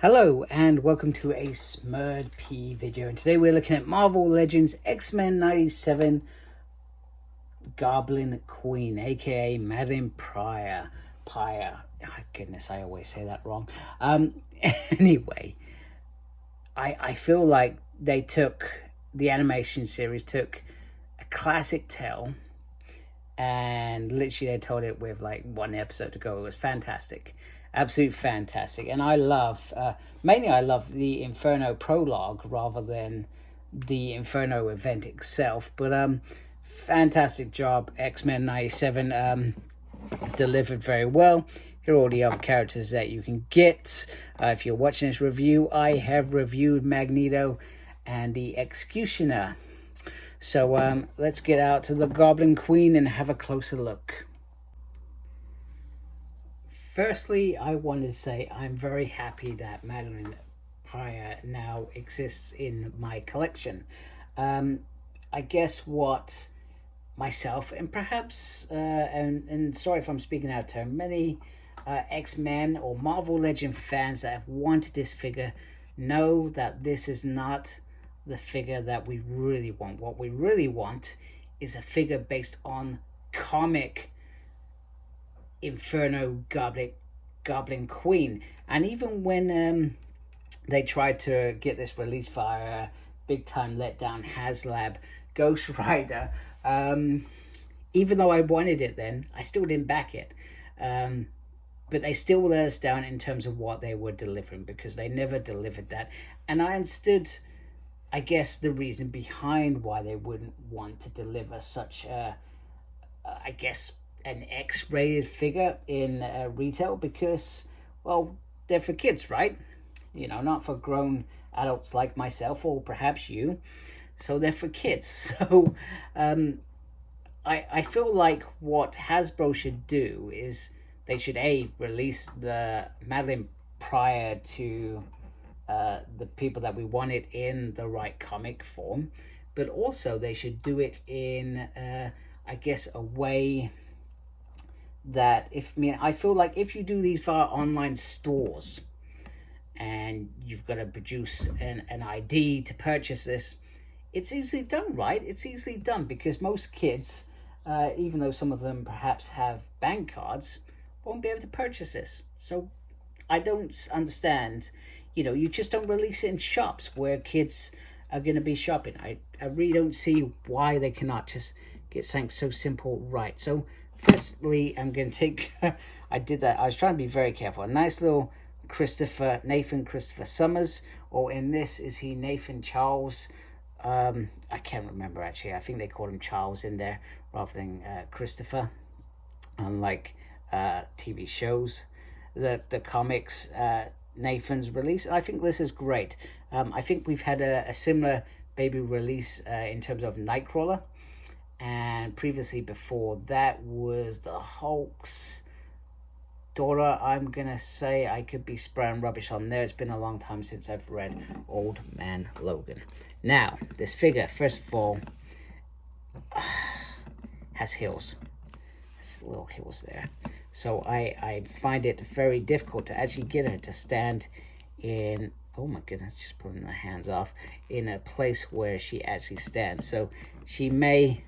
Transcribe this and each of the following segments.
Hello and welcome to a Smurd P video, and today we're looking at Marvel Legends X-Men 97 Goblin Queen, aka Madeline Pryor. Oh, goodness, I always say that wrong. Anyway, I feel like they took, the animation series took a classic tale and literally they told it with like one episode to go. It was fantastic, absolute fantastic. And I love mainly I love the Inferno prologue rather than the Inferno event itself. But fantastic job, X-Men 97. Delivered very well. Here are all the other characters that you can get. If you're watching this review, I have reviewed Magneto and the Executioner. So let's get out to the Goblin Queen and have a closer look. Firstly, I wanted to say I'm very happy that Madeline Pryor now exists in my collection. I guess what myself and perhaps, and sorry if I'm speaking out of turn, many X-Men or Marvel Legend fans that have wanted this figure know that this is not the figure that we really want. What we really want is a figure based on comic Inferno Goblin Queen. And even when they tried to get this released via big time letdown HasLab Ghost Rider, even though I wanted it then, I still didn't back it. But they still let us down in terms of what they were delivering, because they never delivered that. And I understood, I guess, the reason behind why they wouldn't want to deliver such I guess, an X-rated figure in retail, because, well, they're for kids, right? You know, not for grown adults like myself or perhaps you. So they're for kids. So I feel like what Hasbro should do is they should release the Madeline Pryor to the people that we want it in the right comic form, but also they should do it in I guess a way that I feel like if you do these via online stores and you've got to produce an ID to purchase this, it's easily done, right? It's easily done, because most kids, even though some of them perhaps have bank cards, won't be able to purchase this. So I don't understand, you just don't release it in shops where kids are going to be shopping. I really don't see why they cannot just get something so simple right. So firstly, I'm going to take, I did that, I was trying to be very careful. A nice little Nathan Christopher Summers, or in this, is he Nathan Charles? I can't remember actually. I think they call him Charles in there rather than Christopher, unlike TV shows. The comics, Nathan's release, I think this is great. I think we've had a similar baby release in terms of Nightcrawler, and previously before that was the Hulk's daughter. I'm gonna say, I could be spraying rubbish on there. It's been a long time since I've read Old Man Logan. Now, this figure, first of all, has heels. There's little heels there. So I find it very difficult to actually get her to stand in, oh my goodness, just pulling the hands off, in a place where she actually stands. So she may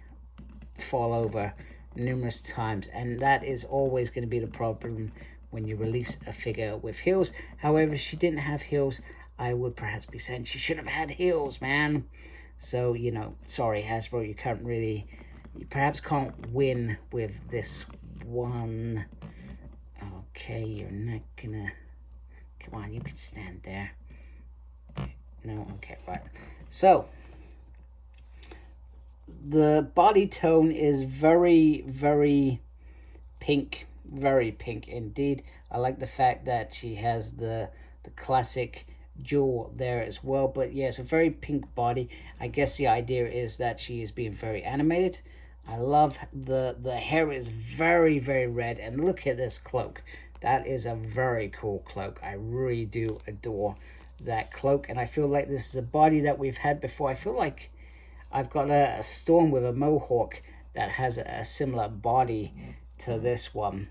fall over numerous times, and that is always going to be the problem when you release a figure with heels. However, if she didn't have heels, I would perhaps be saying she should have had heels, man. So, sorry Hasbro, you perhaps can't win with this one. Okay, you're not gonna, come on, you can stand there. No, okay, right. So the body tone is very, very pink indeed. I like the fact that she has the classic jewel there as well, but yeah, it's a very pink body. I guess the idea is that she is being very animated. I love the hair is very, very red, and look at this cloak. That is a very cool cloak. I really do adore that cloak, and I feel like this is a body that we've had before. I feel like I've got a Storm with a mohawk that has a similar body to this one.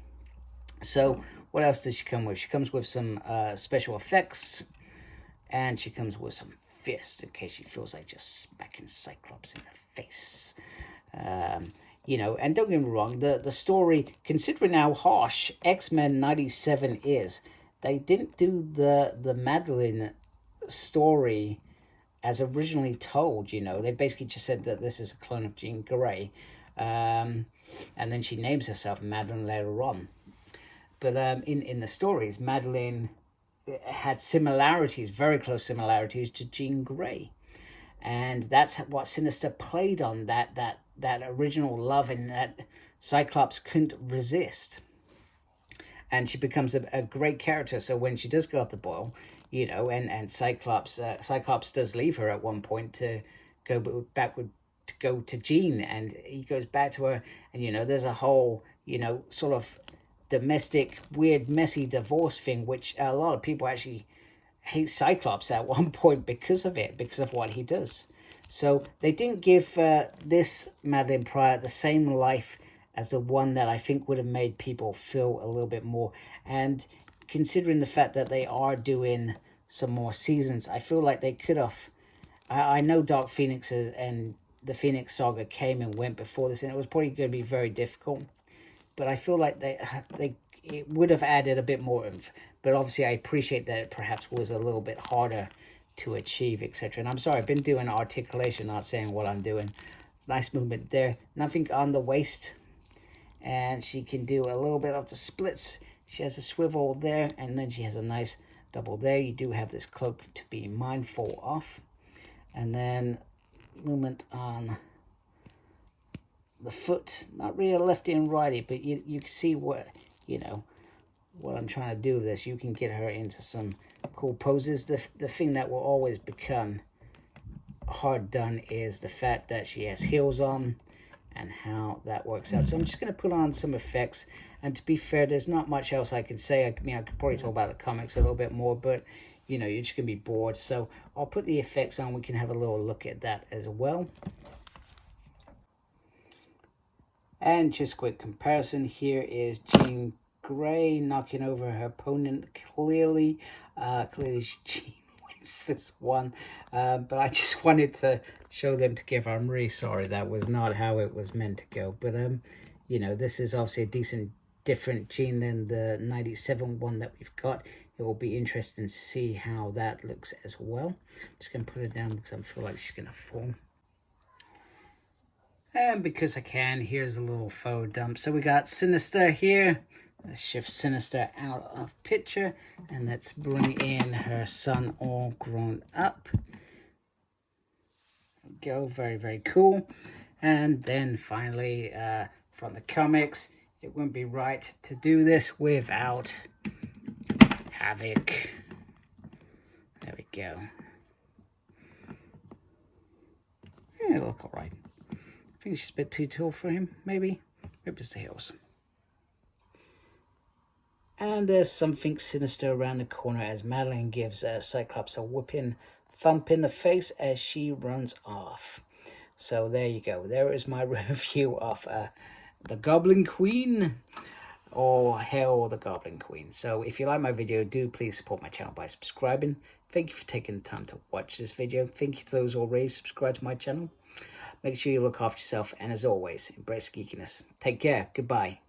So what else does she come with? She comes with some special effects, and she comes with some fists in case she feels like just smacking Cyclops in the face. You know, and don't get me wrong, the story, considering how harsh X-Men 97 is, they didn't do the Madeline story as originally told, you know. They basically just said that this is a clone of Jean Grey. And then she names herself Madeline later on. But in the stories, Madeline had similarities, very close similarities to Jean Grey. And that's what Sinister played on, that original love, and that Cyclops couldn't resist. And she becomes a great character. So when she does go off the boil, you know, and Cyclops does leave her at one point to go backward, to go to Jean, and he goes back to her, and you know, there's a whole, you know, sort of domestic, weird, messy divorce thing, which a lot of people actually hate Cyclops at one point because of it, because of what he does. So they didn't give this Madeline Pryor the same life as the one that I think would have made people feel a little bit more. And considering the fact that they are doing some more seasons, I feel like they could have... I know Dark Phoenix and the Phoenix Saga came and went before this, and it was probably going to be very difficult. But I feel like it would have added a bit more oomph. But obviously I appreciate that it perhaps was a little bit harder to achieve, etc. And I'm sorry, I've been doing articulation, not saying what I'm doing. Nice movement there. Nothing on the waist. And she can do a little bit of the splits. She has a swivel there, and then she has a nice double there. You do have this cloak to be mindful of. And then movement on the foot. Not really a lefty and righty, but you can see what, you know, what I'm trying to do with this. You can get her into some cool poses. The thing that will always become hard done is the fact that she has heels on and how that works out. So I'm just going to put on some effects, and to be fair, there's not much else I can say. I mean, I could probably talk about the comics a little bit more, but you know, you're just going to be bored. So I'll put the effects on. We can have a little look at that as well. And just quick comparison, here is Jean Grey knocking over her opponent. Clearly Jean wins this one, but I just wanted to show them together. I'm really sorry, that was not how it was meant to go, but you know, this is obviously a decent different Jean than the 97 one that we've got. It will be interesting to see how that looks as well. I'm just going to put it down because I feel like she's going to fall. And because I can, here's a little faux dump. So we got Sinister here. Let's shift Sinister out of picture, and let's bring in her son all grown up. There we go, very, very cool. And then finally, from the comics, it wouldn't be right to do this without Havoc. There we go. Yeah, it'll look all right. I think she's a bit too tall for him, maybe. Maybe it's the heels. And there's something sinister around the corner as Madeline gives Cyclops a whooping thump in the face as she runs off. So there you go. There is my review of the Goblin Queen, or Hail the Goblin Queen. So if you like my video, do please support my channel by subscribing. Thank you for taking the time to watch this video. Thank you to those already subscribed to my channel. Make sure you look after yourself, and as always, embrace geekiness. Take care. Goodbye.